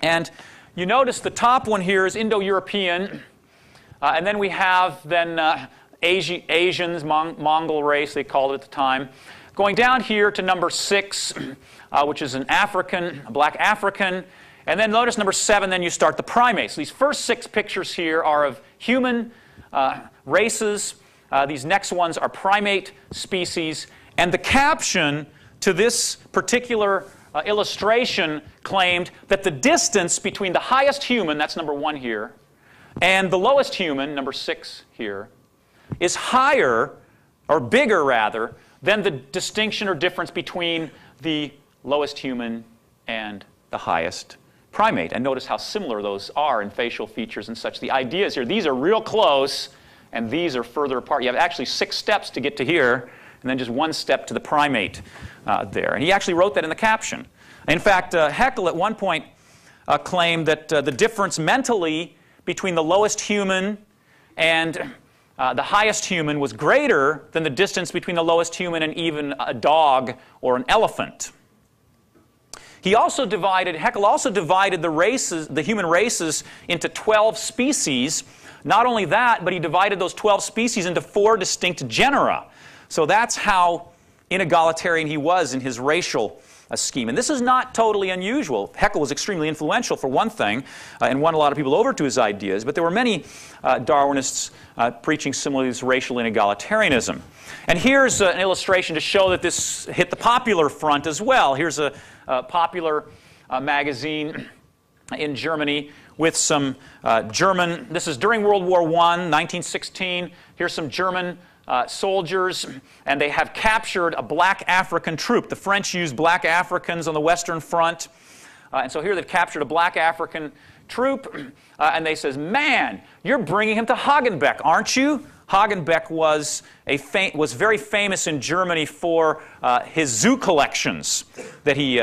And you notice the top one here is Indo-European, and then we have Asians, Mongol race, they called it at the time. Going down here to number 6, which is an African, a black African. And then notice number 7, then you start the primates. These first 6 pictures here are of human races. These next ones are primate species. And the caption to this particular illustration claimed that the distance between the highest human, that's number 1 here, and the lowest human, number 6 here, is higher, or bigger rather, than the distinction or difference between the lowest human and the highest primate. And notice how similar those are in facial features and such. The idea is here, these are real close, and these are further apart. You have actually 6 steps to get to here, and then just 1 step to the primate there. And he actually wrote that in the caption. In fact, Haeckel at one point claimed that the difference mentally between the lowest human and the highest human was greater than the distance between the lowest human and even a dog or an elephant. He also divided, Haeckel also divided the races, the human races, into 12 species. Not only that, but he divided those 12 species into 4 distinct genera. So that's how inegalitarian he was in his racial scheme. And this is not totally unusual. Haeckel was extremely influential, for one thing, and won a lot of people over to his ideas. But there were many Darwinists preaching similarly this racial inegalitarianism. And here's an illustration to show that this hit the popular front as well. Here's a popular magazine in Germany with some German, this is during World War I, 1916. Here's some German soldiers, and they have captured a black African troop. The French used black Africans on the Western Front, and so here they've captured a black African troop, and they says, "Man, you're bringing him to Hagenbeck, aren't you?" Hagenbeck was very famous in Germany for his zoo collections that he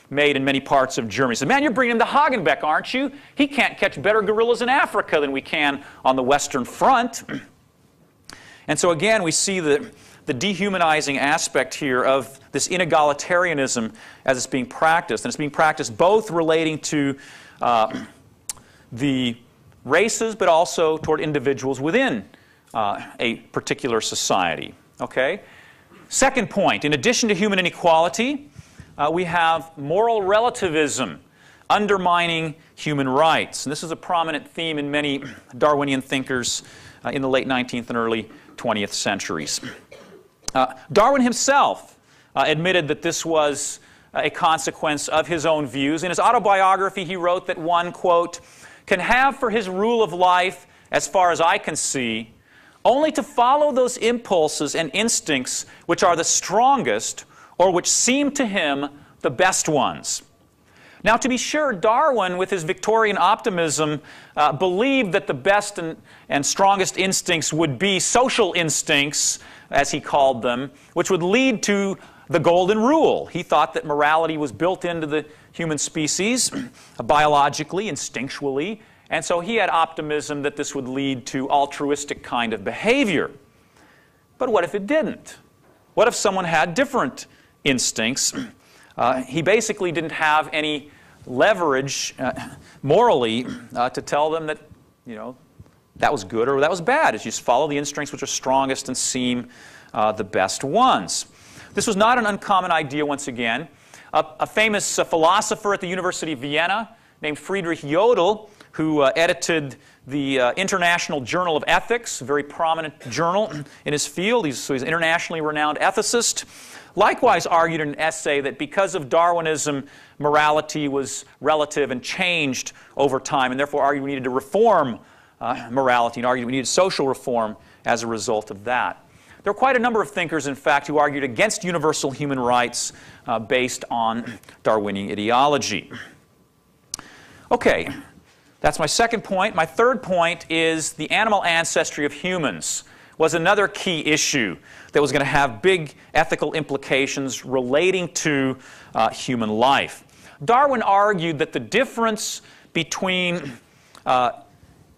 made in many parts of Germany. He said, "Man, you're bringing him to Hagenbeck, aren't you? He can't catch better gorillas in Africa than we can on the Western Front." And so again, we see the dehumanizing aspect here of this inegalitarianism as it's being practiced. And it's being practiced both relating to the races, but also toward individuals within a particular society. Okay? Second point, in addition to human inequality, we have moral relativism undermining human rights. And this is a prominent theme in many Darwinian thinkers in the late 19th and early 20th centuries. Darwin himself admitted that this was a consequence of his own views. In his autobiography, he wrote that one, quote, "can have for his rule of life, as far as I can see, only to follow those impulses and instincts which are the strongest or which seem to him the best ones." Now, to be sure, Darwin, with his Victorian optimism, believed that the best and strongest instincts would be social instincts, as he called them, which would lead to the golden rule. He thought that morality was built into the human species, biologically, instinctually, and so he had optimism that this would lead to altruistic kind of behavior. But what if it didn't? What if someone had different instincts? He basically didn't have any leverage morally to tell them that, that was good or that was bad. It's just follow the instincts which are strongest and seem the best ones. This was not an uncommon idea once again. A famous philosopher at the University of Vienna named Friedrich Jodl, who edited the International Journal of Ethics, a very prominent journal in his field. So he's an internationally renowned ethicist. Likewise argued in an essay that because of Darwinism, morality was relative and changed over time, and therefore argued we needed to reform morality, and argued we needed social reform as a result of that. There are quite a number of thinkers, in fact, who argued against universal human rights based on Darwinian ideology. Okay, that's my second point. My third point is the animal ancestry of humans was another key issue that was going to have big ethical implications relating to human life. Darwin argued that the difference between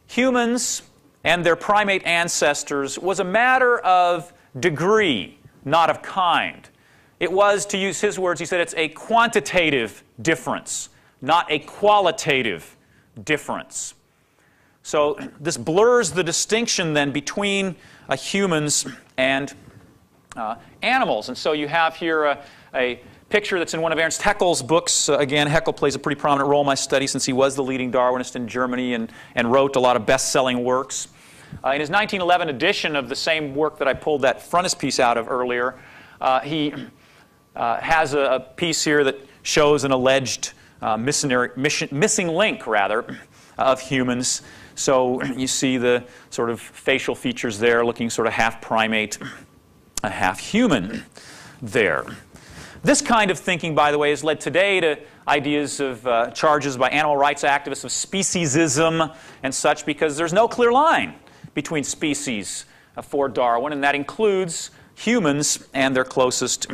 humans and their primate ancestors was a matter of degree, not of kind. It was, to use his words, he said it's a quantitative difference, not a qualitative difference. So this blurs the distinction then between humans and animals. And so you have here a picture that's in one of Ernst Haeckel's books. Again, Haeckel plays a pretty prominent role in my study since he was the leading Darwinist in Germany and wrote a lot of best-selling works. In his 1911 edition of the same work that I pulled that frontispiece out of earlier, he has a piece here that shows an alleged missing link, rather, of humans. So you see the sort of facial features there looking sort of half primate, half human there. This kind of thinking, by the way, has led today to ideas of charges by animal rights activists of speciesism and such, because there's no clear line between species for Darwin, and that includes humans and their closest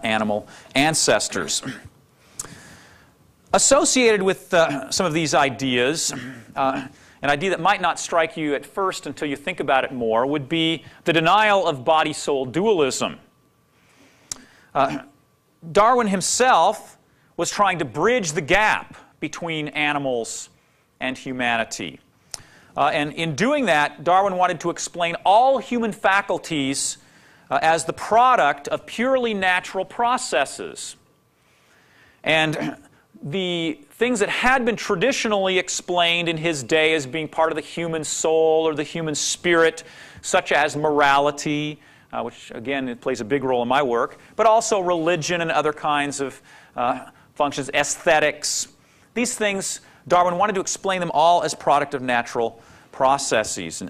animal ancestors. Associated with some of these ideas, an idea that might not strike you at first until you think about it more, would be the denial of body-soul dualism. Darwin himself was trying to bridge the gap between animals and humanity. And in doing that, Darwin wanted to explain all human faculties as the product of purely natural processes. And the things that had been traditionally explained in his day as being part of the human soul or the human spirit, such as morality, which again it plays a big role in my work, but also religion and other kinds of functions, aesthetics. These things, Darwin wanted to explain them all as product of natural processes.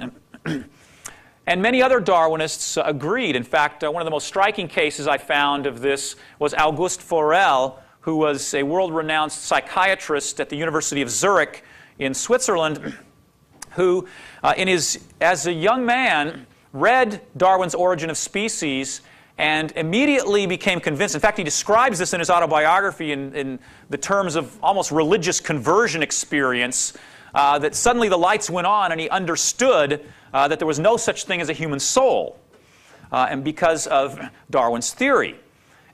And many other Darwinists agreed. In fact, one of the most striking cases I found of this was Auguste Forel, who was a world-renowned psychiatrist at the University of Zurich in Switzerland, who, as a young man, read Darwin's Origin of Species and immediately became convinced. In fact, he describes this in his autobiography in the terms of almost religious conversion experience, that suddenly the lights went on and he understood that there was no such thing as a human soul, and because of Darwin's theory.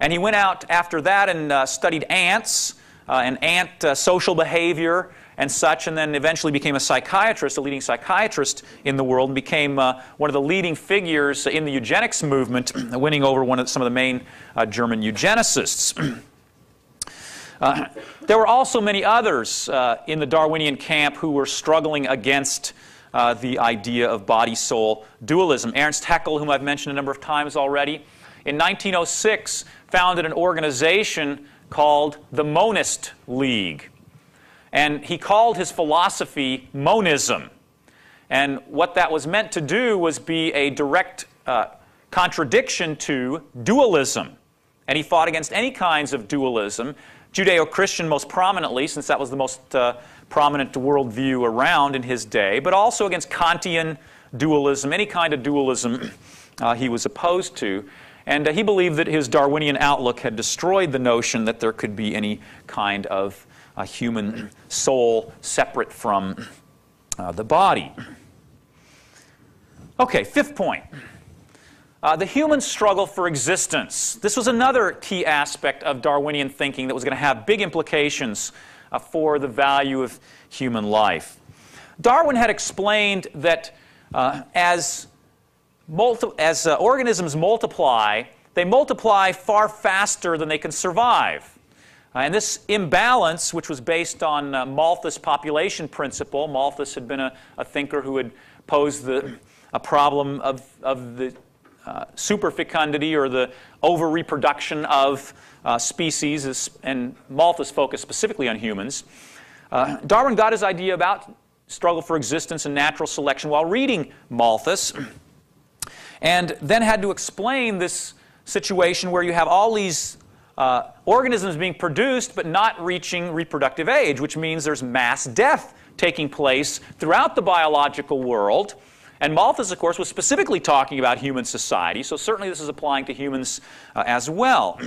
And he went out after that and studied ants and ant social behavior and such, and then eventually became a psychiatrist, a leading psychiatrist in the world, and became one of the leading figures in the eugenics movement, winning over some of the main German eugenicists. There were also many others in the Darwinian camp who were struggling against the idea of body-soul dualism. Ernst Haeckel, whom I've mentioned a number of times already, in 1906 founded an organization called the Monist League. And he called his philosophy monism. And what that was meant to do was be a direct contradiction to dualism. And he fought against any kinds of dualism, Judeo-Christian most prominently, since that was the most prominent worldview around in his day, but also against Kantian dualism, any kind of dualism he was opposed to. And he believed that his Darwinian outlook had destroyed the notion that there could be any kind of human soul separate from the body. Okay, fifth point. The human struggle for existence. This was another key aspect of Darwinian thinking that was going to have big implications for the value of human life. Darwin had explained that as organisms multiply, they multiply far faster than they can survive. And this imbalance, which was based on Malthus' population principle, Malthus had been a thinker who had posed a problem of the superfecundity, or the over-reproduction of species, and Malthus focused specifically on humans. Darwin got his idea about struggle for existence and natural selection while reading Malthus, and then had to explain this situation where you have all these organisms being produced but not reaching reproductive age, which means there's mass death taking place throughout the biological world. And Malthus, of course, was specifically talking about human society, so certainly this is applying to humans as well.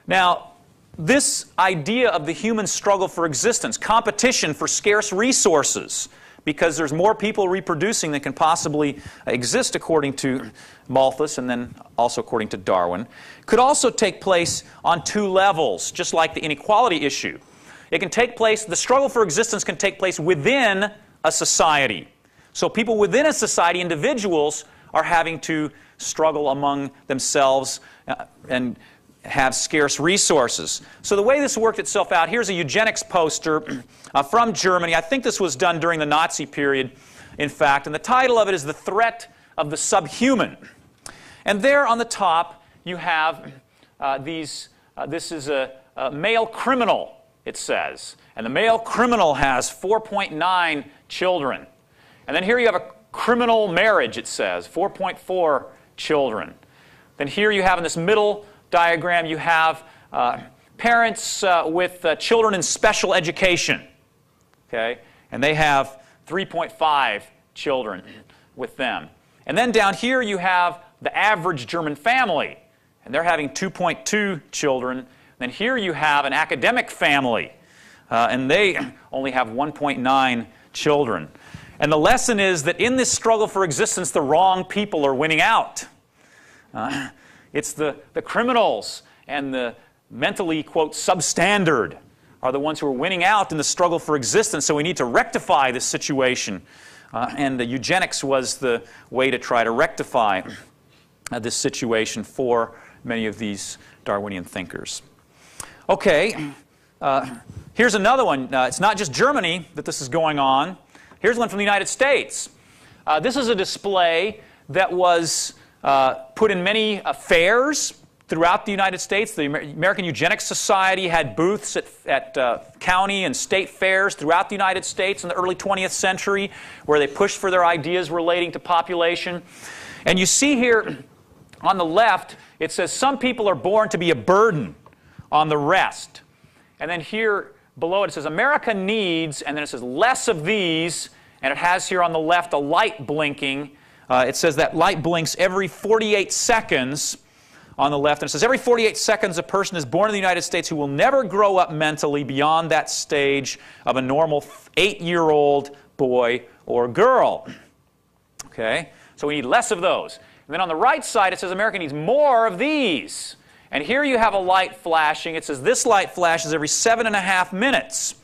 Now, this idea of the human struggle for existence, competition for scarce resources, because there's more people reproducing than can possibly exist according to Malthus, and then also according to Darwin, could also take place on two levels, just like the inequality issue. it can take place, the struggle for existence can take place within a society. So people within a society, individuals, are having to struggle among themselves and have scarce resources. So the way this worked itself out, here's a eugenics poster from Germany. I think this was done during the Nazi period, in fact, and the title of it is The Threat of the Subhuman. And there on the top you have this is a male criminal, it says. And the male criminal has 4.9 children. And then here you have a criminal marriage, it says, 4.4 children. Then here you have in this middle diagram, you have parents with children in special education. Okay? And they have 3.5 children with them. And then down here you have the average German family. And they're having 2.2 children. Then here you have an academic family. And they only have 1.9 children. And the lesson is that in this struggle for existence, the wrong people are winning out. It's the criminals and the mentally, quote, substandard are the ones who are winning out in the struggle for existence. So we need to rectify this situation. And the eugenics was the way to try to rectify this situation for many of these Darwinian thinkers. Okay, here's another one. It's not just Germany that this is going on. Here's one from the United States. This is a display that was put in many fairs throughout the United States. The American Eugenics Society had booths at county and state fairs throughout the United States in the early 20th century where they pushed for their ideas relating to population. And you see here on the left, it says some people are born to be a burden on the rest. And then here below it says America needs, and then it says less of these, and it has here on the left a light blinking. It says that light blinks every 48 seconds on the left, and it says every 48 seconds a person is born in the United States who will never grow up mentally beyond that stage of a normal 8-year-old boy or girl. Okay? So we need less of those. And then on the right side it says America needs more of these. And here you have a light flashing. It says this light flashes every 7.5 minutes.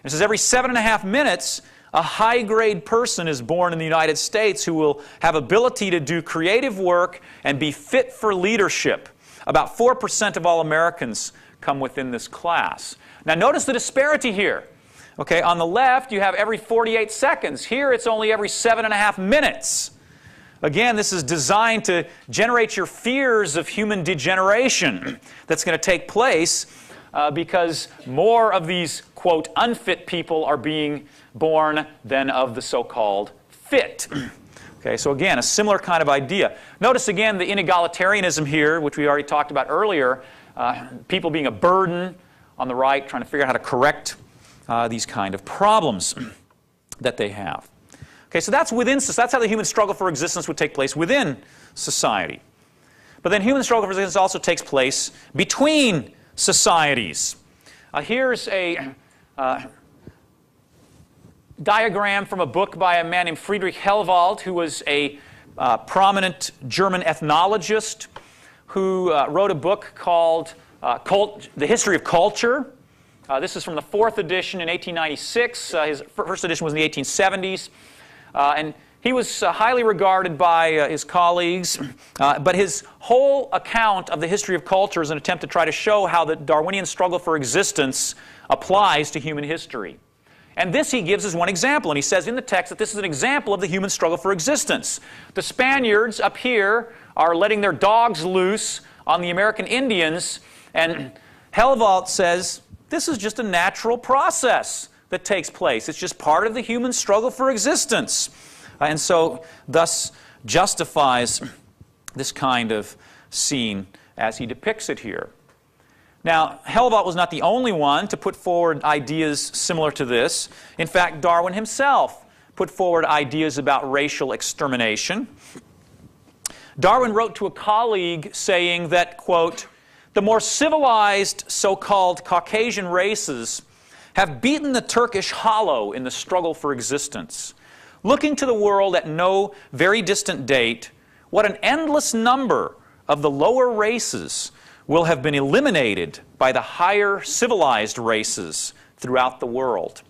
It says every 7.5 minutes, a high-grade person is born in the United States who will have ability to do creative work and be fit for leadership. About 4% of all Americans come within this class. Now notice the disparity here. Okay, on the left you have every 48 seconds. Here it's only every 7.5 minutes. Again, this is designed to generate your fears of human degeneration that's going to take place because more of these, quote, unfit people are being born than of the so-called fit. Okay, so again, a similar kind of idea. Notice again the inegalitarianism here, which we already talked about earlier. People being a burden on the right, trying to figure out how to correct these kind of problems that they have. Okay, so that's how the human struggle for existence would take place within society. But then human struggle for existence also takes place between societies. Here's a diagram from a book by a man named Friedrich Helwald, who was a prominent German ethnologist who wrote a book called The History of Culture. This is from the 4th edition in 1896. His first edition was in the 1870s. And he was highly regarded by his colleagues, but his whole account of the history of culture is an attempt to try to show how the Darwinian struggle for existence applies to human history. And this he gives as one example, and he says in the text that this is an example of the human struggle for existence. The Spaniards up here are letting their dogs loose on the American Indians, and Helwald says this is just a natural process that takes place. It's just part of the human struggle for existence. And so, thus, justifies this kind of scene as he depicts it here. Now, Helwald was not the only one to put forward ideas similar to this. In fact, Darwin himself put forward ideas about racial extermination. Darwin wrote to a colleague saying that, quote, the more civilized so-called Caucasian races have beaten the Turkish hollow in the struggle for existence. Looking to the world at no very distant date, what an endless number of the lower races will have been eliminated by the higher civilized races throughout the world.